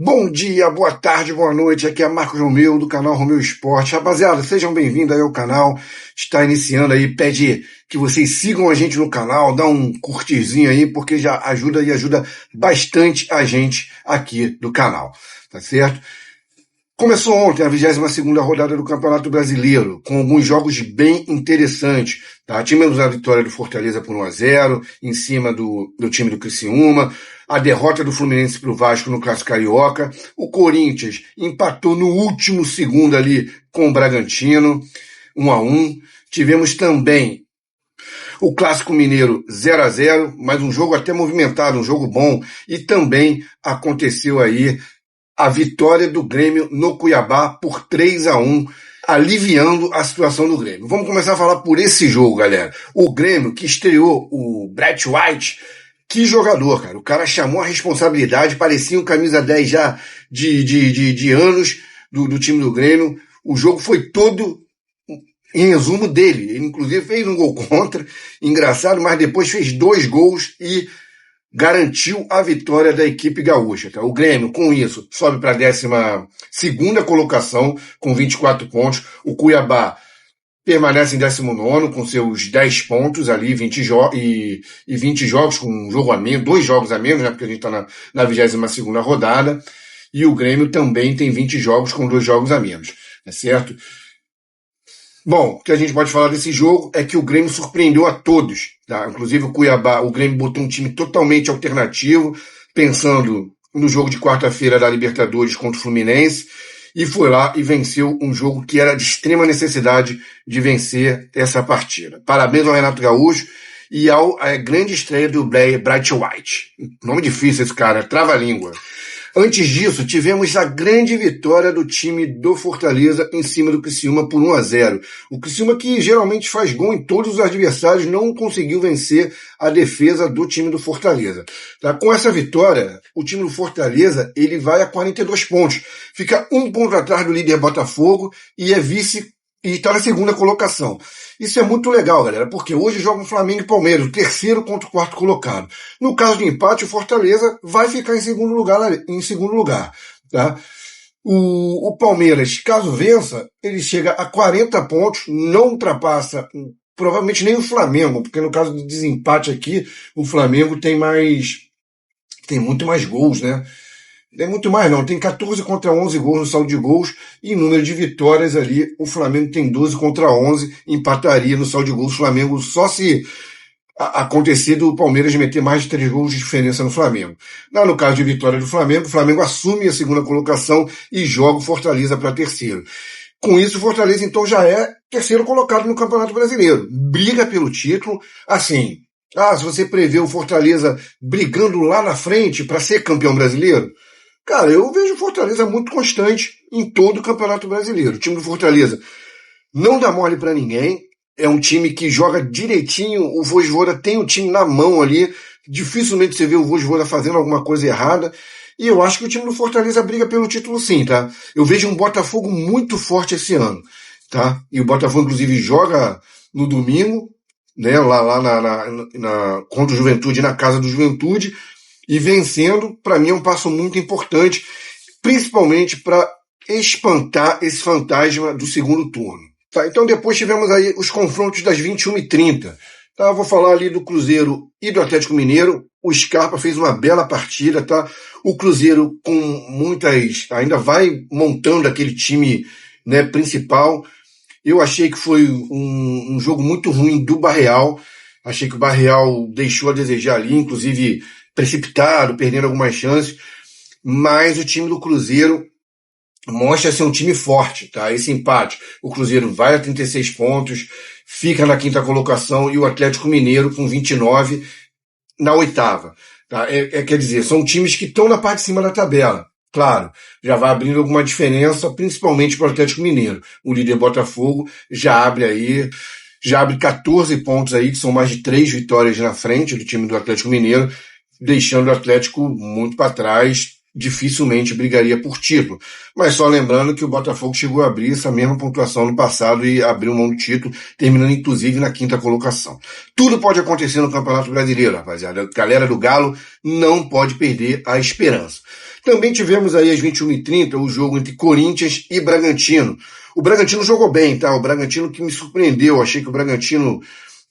Bom dia, boa tarde, boa noite, aqui é Marcos Romeu do canal Romeu Esporte. Rapaziada, sejam bem-vindos aí ao canal, está iniciando aí, pede que vocês sigam a gente no canal, dá um curtirzinho aí, porque já ajuda bastante a gente aqui do canal, tá certo? Começou ontem a 22ª rodada do Campeonato Brasileiro, com alguns jogos bem interessantes. Tá? Tivemos a vitória do Fortaleza por 1-0, em cima do time do Criciúma, a derrota do Fluminense para o Vasco no Clássico Carioca, o Corinthians empatou no último segundo ali com o Bragantino, 1-1. Tivemos também o Clássico Mineiro 0-0, mas um jogo até movimentado, um jogo bom, e também aconteceu aí a vitória do Grêmio no Cuiabá por 3-1, aliviando a situação do Grêmio. Vamos começar a falar por esse jogo, galera. O Grêmio, que estreou o Brett White, que jogador, cara. O cara chamou a responsabilidade, parecia um camisa 10 já de anos do time do Grêmio. O jogo foi todo em resumo dele. Ele, inclusive, fez um gol contra, engraçado, mas depois fez 2 gols e garantiu a vitória da equipe gaúcha. Tá? O Grêmio, com isso, sobe para a 12ª colocação, com 24 pontos. O Cuiabá permanece em 19º, com seus 10 pontos ali, 20 jogos, com um jogo a menos, 2 jogos a menos, né, porque a gente está na 22ª rodada. E o Grêmio também tem 20 jogos, com 2 jogos a menos. Tá certo? Bom, o que a gente pode falar desse jogo é que o Grêmio surpreendeu a todos. Tá? Inclusive o Cuiabá, o Grêmio botou um time totalmente alternativo, pensando no jogo de quarta-feira da Libertadores contra o Fluminense, e foi lá e venceu um jogo que era de extrema necessidade de vencer essa partida. Parabéns ao Renato Gaúcho e à grande estreia do Brett White. Nome difícil esse cara, trava-língua. Antes disso, tivemos a grande vitória do time do Fortaleza em cima do Criciúma por 1-0. O Criciúma, que geralmente faz gol em todos os adversários, não conseguiu vencer a defesa do time do Fortaleza. Tá? Com essa vitória, o time do Fortaleza ele vai a 42 pontos. Fica 1 ponto atrás do líder Botafogo e é vice e está na 2ª colocação. Isso é muito legal, galera, porque hoje jogam Flamengo e Palmeiras, o 3º contra o 4º colocado. No caso de empate, o Fortaleza vai ficar em segundo lugar. Tá? O Palmeiras, caso vença, ele chega a 40 pontos, não ultrapassa provavelmente nem o Flamengo, porque no caso do desempate aqui, o Flamengo tem muito mais gols, né? Tem muito mais não, tem 14 contra 11 gols no saldo de gols e número de vitórias ali, o Flamengo tem 12 contra 11, empataria no saldo de gols, o Flamengo só se acontecer do Palmeiras meter mais de 3 gols de diferença no Flamengo. No caso de vitória do Flamengo, o Flamengo assume a 2ª colocação e joga o Fortaleza para 3º. Com isso, o Fortaleza então já é 3º colocado no Campeonato Brasileiro, briga pelo título, assim, se você prevê o Fortaleza brigando lá na frente para ser campeão brasileiro, cara, eu vejo o Fortaleza muito constante em todo o Campeonato Brasileiro. O time do Fortaleza não dá mole para ninguém, é um time que joga direitinho, o Vojvoda tem o time na mão ali, dificilmente você vê o Vojvoda fazendo alguma coisa errada, e eu acho que o time do Fortaleza briga pelo título sim, tá? Eu vejo um Botafogo muito forte esse ano, tá? E o Botafogo, inclusive, joga no domingo, né, lá contra o Juventude, na casa do Juventude, e vencendo, para mim, é um passo muito importante, principalmente para espantar esse fantasma do segundo turno. Tá, então depois tivemos aí os confrontos das 21h30. Tá, eu vou falar ali do Cruzeiro e do Atlético Mineiro. O Scarpa fez uma bela partida, tá? O Cruzeiro com ainda vai montando aquele time, né, principal. Eu achei que foi um jogo muito ruim do Barreal. Achei que o Barreal deixou a desejar ali, inclusive precipitado, perdendo algumas chances, mas o time do Cruzeiro mostra ser um time forte, tá? Esse empate, o Cruzeiro vai a 36 pontos, fica na 5ª colocação e o Atlético Mineiro com 29 na 8ª, tá? Quer dizer, são times que estão na parte de cima da tabela. Claro, já vai abrindo alguma diferença, principalmente para o Atlético Mineiro. O líder Botafogo já abre 14 pontos aí, que são mais de 3 vitórias na frente do time do Atlético Mineiro, deixando o Atlético muito para trás, dificilmente brigaria por título. Mas só lembrando que o Botafogo chegou a abrir essa mesma pontuação no passado e abriu mão do título, terminando inclusive na 5ª colocação. Tudo pode acontecer no Campeonato Brasileiro, rapaziada. A galera do Galo não pode perder a esperança. Também tivemos aí às 21h30 o jogo entre Corinthians e Bragantino. O Bragantino jogou bem, tá? O Bragantino que me surpreendeu. Achei que o Bragantino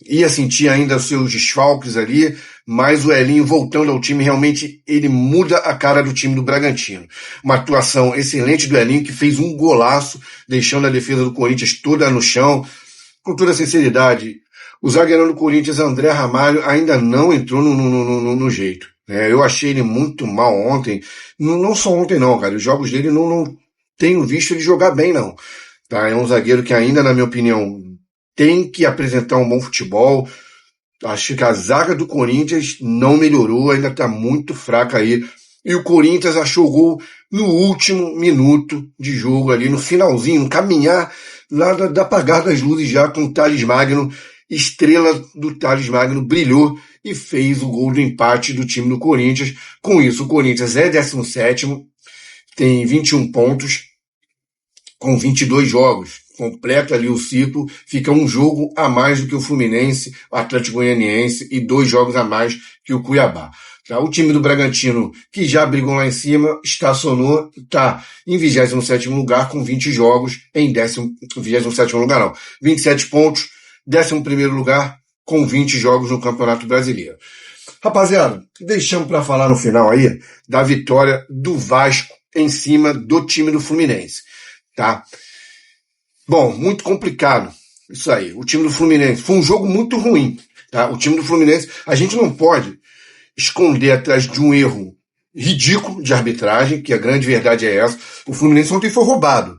ia sentir ainda os seus desfalques ali, mas o Elinho voltando ao time, realmente ele muda a cara do time do Bragantino. Uma atuação excelente do Elinho, que fez um golaço, deixando a defesa do Corinthians toda no chão. Com toda sinceridade, o zagueirão do Corinthians, André Ramalho, ainda não entrou no jeito. Eu achei ele muito mal ontem. Não só ontem não, cara. Os jogos dele não tenho visto ele jogar bem, não. Tá? É um zagueiro que ainda, na minha opinião, tem que apresentar um bom futebol. Acho que a zaga do Corinthians não melhorou, ainda está muito fraca aí. E o Corinthians achou o gol no último minuto de jogo ali, no finalzinho, no caminhar lá da apagar das luzes já com o Thales Magno. Estrela do Thales Magno brilhou e fez o gol do empate do time do Corinthians. Com isso, o Corinthians é 17º, tem 21 pontos, com 22 jogos. Completa ali o ciclo, fica um jogo a mais do que o Fluminense, o Atlético Goianiense e 2 jogos a mais que o Cuiabá. Tá? O time do Bragantino, que já brigou lá em cima, estacionou, está em 27º lugar com 20 jogos, em 27º lugar não, 27 pontos, 11º lugar com 20 jogos no Campeonato Brasileiro. Rapaziada, deixamos para falar no final aí da vitória do Vasco em cima do time do Fluminense, tá? Bom, muito complicado isso aí. O time do Fluminense foi um jogo muito ruim, tá? O time do Fluminense, a gente não pode esconder atrás de um erro ridículo de arbitragem, que a grande verdade é essa. O Fluminense ontem foi roubado.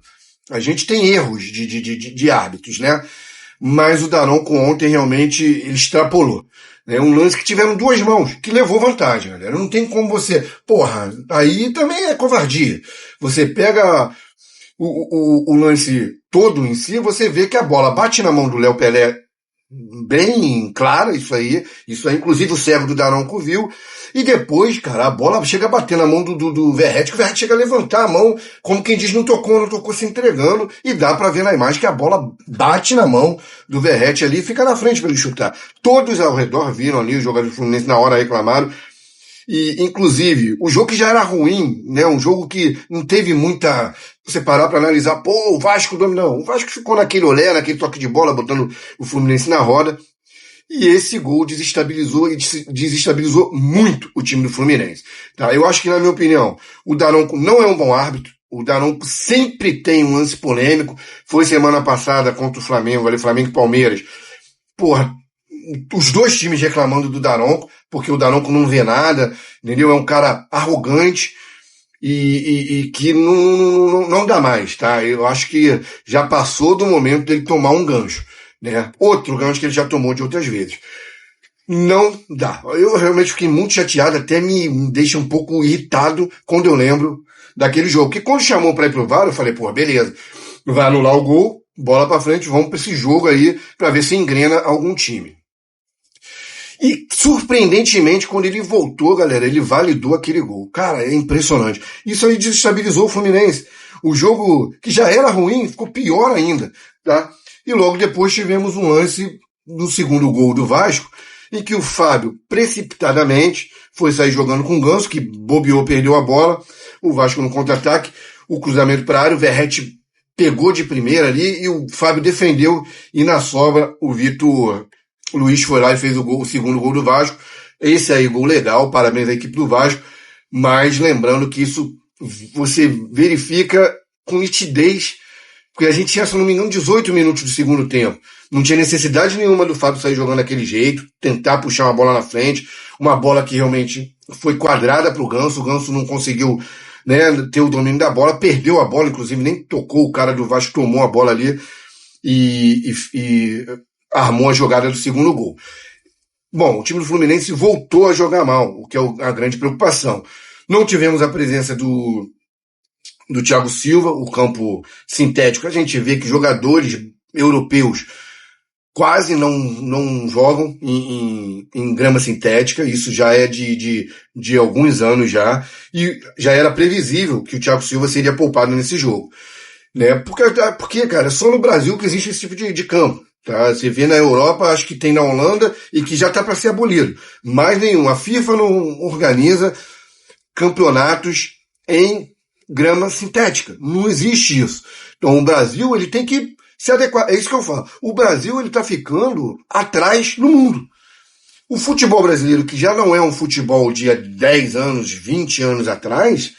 A gente tem erros de árbitros, né? Mas o Daronco ontem realmente ele extrapolou. É um lance que tiveram 2 mãos, que levou vantagem, galera. Não tem como você... Porra, aí também é covardia. Você pega o lance todo em si, você vê que a bola bate na mão do Léo Pelé bem clara, isso aí inclusive o cego do Daronco viu, e depois, cara, a bola chega a bater na mão do Verratti, que o Verratti chega a levantar a mão, como quem diz, não tocou se entregando, e dá pra ver na imagem que a bola bate na mão do Verratti ali e fica na frente pra ele chutar. Todos ao redor viram ali, os jogadores do Fluminense na hora reclamaram, e inclusive, o jogo que já era ruim, né, um jogo que não teve muita... Você parar pra analisar, pô, o Vasco dominou. O Vasco ficou naquele olé, naquele toque de bola, botando o Fluminense na roda. E esse gol desestabilizou muito o time do Fluminense. Tá? Eu acho que, na minha opinião, o Daronco não é um bom árbitro. O Daronco sempre tem um lance polêmico. Foi semana passada contra o Flamengo, ali, Flamengo e Palmeiras. Porra, os 2 times reclamando do Daronco, porque o Daronco não vê nada, entendeu? É um cara arrogante. E que não dá mais, tá? Eu acho que já passou do momento dele tomar um gancho, né? Outro gancho que ele já tomou de outras vezes. Não dá. Eu realmente fiquei muito chateado, até me deixa um pouco irritado quando eu lembro daquele jogo. Porque quando chamou pra ir pro VAR, eu falei, pô, beleza, vai anular o gol, bola pra frente, vamos pra esse jogo aí pra ver se engrena algum time. E, surpreendentemente, quando ele voltou, galera, ele validou aquele gol. Cara, é impressionante. Isso aí desestabilizou o Fluminense. O jogo, que já era ruim, ficou pior ainda, tá? E logo depois tivemos um lance no segundo gol do Vasco, em que o Fábio, precipitadamente, foi sair jogando com o Ganso, que bobeou, perdeu a bola. O Vasco no contra-ataque, o cruzamento para a área, o Verratti pegou de primeira ali e o Fábio defendeu. E na sobra, o Vitor Luiz foi lá e fez o segundo gol do Vasco. Esse aí, gol legal, parabéns à equipe do Vasco. Mas lembrando que isso você verifica com nitidez, porque a gente tinha, se não me engano, 18 minutos do segundo tempo. Não tinha necessidade nenhuma do Fábio sair jogando daquele jeito, tentar puxar uma bola na frente, uma bola que realmente foi quadrada para o Ganso não conseguiu, né, ter o domínio da bola, perdeu a bola, inclusive nem tocou, o cara do Vasco tomou a bola ali e armou a jogada do segundo gol. Bom, o time do Fluminense voltou a jogar mal, o que é a grande preocupação. Não tivemos a presença do Thiago Silva, o campo sintético. A gente vê que jogadores europeus quase não jogam em grama sintética, isso já é de alguns anos já, e já era previsível que o Thiago Silva seria poupado nesse jogo. Né? Porque, cara, só no Brasil que existe esse tipo de campo. Tá? Você vê na Europa, acho que tem na Holanda e que já está para ser abolido. Mais nenhum. A FIFA não organiza campeonatos em grama sintética. Não existe isso. Então o Brasil ele tem que se adequar. É isso que eu falo. O Brasil ele está ficando atrás no mundo. O futebol brasileiro, que já não é um futebol de 10 anos, 20 anos atrás,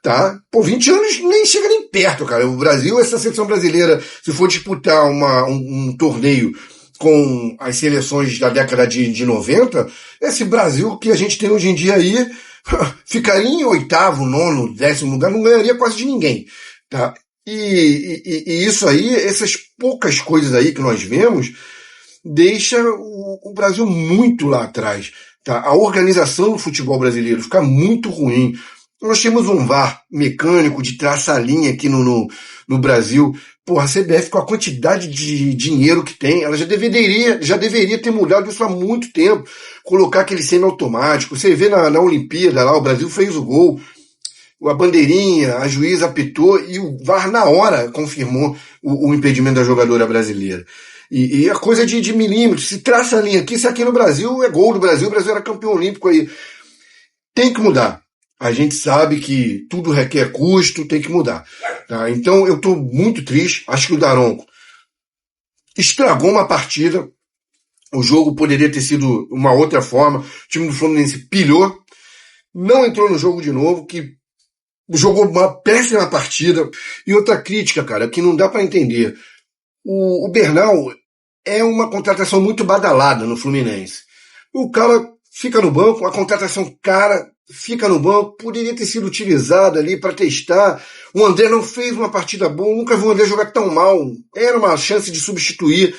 tá? Pô, 20 anos nem chega nem perto, cara. O Brasil, essa seleção brasileira, se for disputar um torneio com as seleções da década de 90, esse Brasil que a gente tem hoje em dia aí, ficaria em oitavo, nono, décimo lugar, não ganharia quase de ninguém, tá? E isso aí, essas poucas coisas aí que nós vemos, deixa o Brasil muito lá atrás, tá? A organização do futebol brasileiro fica muito ruim. Nós temos um VAR mecânico de traça-linha aqui no Brasil. Porra, a CBF, com a quantidade de dinheiro que tem, ela já deveria ter mudado isso há muito tempo. Colocar aquele semi-automático. Você vê na Olimpíada lá, o Brasil fez o gol, a bandeirinha, a juíza apitou e o VAR na hora confirmou o impedimento da jogadora brasileira. E a coisa de milímetros, se traça a linha aqui, se aqui no Brasil é gol do Brasil, o Brasil era campeão olímpico aí. Tem que mudar. A gente sabe que tudo requer custo, tem que mudar. Tá? Então eu estou muito triste, acho que o Daronco estragou uma partida, o jogo poderia ter sido uma outra forma, o time do Fluminense pilhou, não entrou no jogo de novo, que jogou uma péssima partida. E outra crítica, cara, que não dá para entender. O Bernal é uma contratação muito badalada no Fluminense. O cara fica no banco, a contratação cara fica no banco, poderia ter sido utilizado ali para testar. O André não fez uma partida boa, nunca vi o André jogar tão mal. Era uma chance de substituir.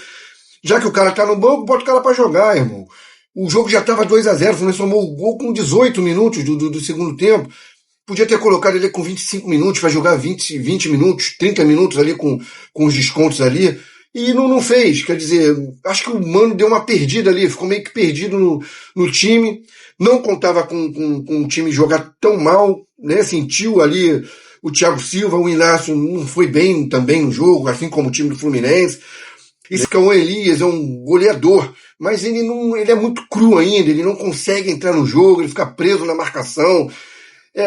Já que o cara tá no banco, bota o cara para jogar, irmão. O jogo já estava 2-0, o Fluminense tomou o gol com 18 minutos do segundo tempo. Podia ter colocado ele com 25 minutos, vai jogar 20 minutos, 30 minutos ali com os descontos ali. E não fez. Quer dizer, acho que o Mano deu uma perdida ali, ficou meio que perdido no time. Não contava com o time jogar tão mal, né? Sentiu ali o Thiago Silva, o Inácio não foi bem também no jogo, assim como o time do Fluminense. Esse Cauã Elias é um goleador, mas ele é muito cru ainda, ele não consegue entrar no jogo, ele fica preso na marcação.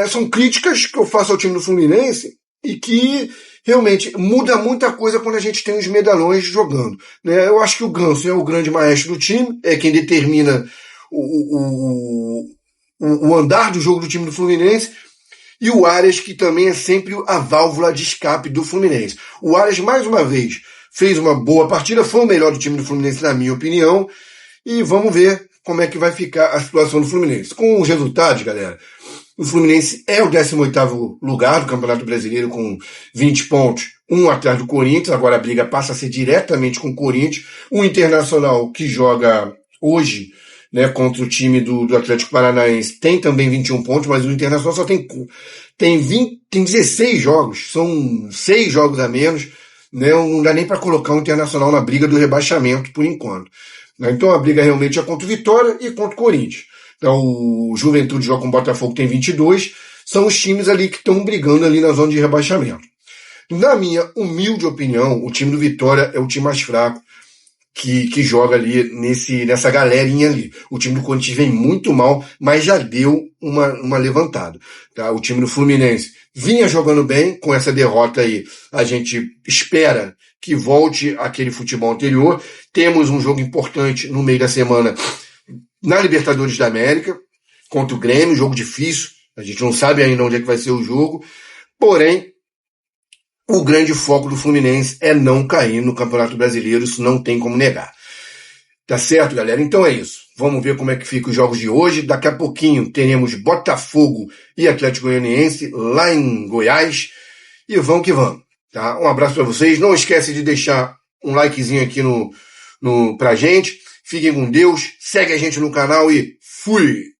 São críticas que eu faço ao time do Fluminense e que realmente muda muita coisa quando a gente tem os medalhões jogando, né? Eu acho que o Ganso é o grande maestro do time, é quem determina o andar do jogo do time do Fluminense, e o Arias, que também é sempre a válvula de escape do Fluminense. O Arias, mais uma vez, fez uma boa partida, foi o melhor do time do Fluminense, na minha opinião, e vamos ver como é que vai ficar a situação do Fluminense. Com os resultados, galera, o Fluminense é o 18º lugar do Campeonato Brasileiro com 20 pontos, um atrás do Corinthians. Agora a briga passa a ser diretamente com o Corinthians. O Internacional, que joga hoje, né, contra o time do Atlético Paranaense, tem também 21 pontos, mas o Internacional só tem 16 jogos, são 6 jogos a menos, né, não dá nem para colocar o Internacional na briga do rebaixamento por enquanto. Então a briga realmente é contra o Vitória e contra o Corinthians. Então o Juventude joga com o Botafogo, tem 22, são os times ali que estão brigando ali na zona de rebaixamento. Na minha humilde opinião, o time do Vitória é o time mais fraco que joga ali nessa galerinha ali. O time do Corinthians vem muito mal, mas já deu uma levantada. Tá? O time do Fluminense vinha jogando bem, com essa derrota aí a gente espera que volte aquele futebol anterior. Temos um jogo importante no meio da semana na Libertadores da América, contra o Grêmio, jogo difícil, a gente não sabe ainda onde é que vai ser o jogo, porém, o grande foco do Fluminense é não cair no Campeonato Brasileiro, isso não tem como negar. Tá certo, galera? Então é isso. Vamos ver como é que ficam os jogos de hoje. Daqui a pouquinho teremos Botafogo e Atlético Goianiense lá em Goiás, e vamos que vamos. Tá? Um abraço para vocês, não esquece de deixar um likezinho aqui pra gente. Fiquem com Deus, segue a gente no canal e fui!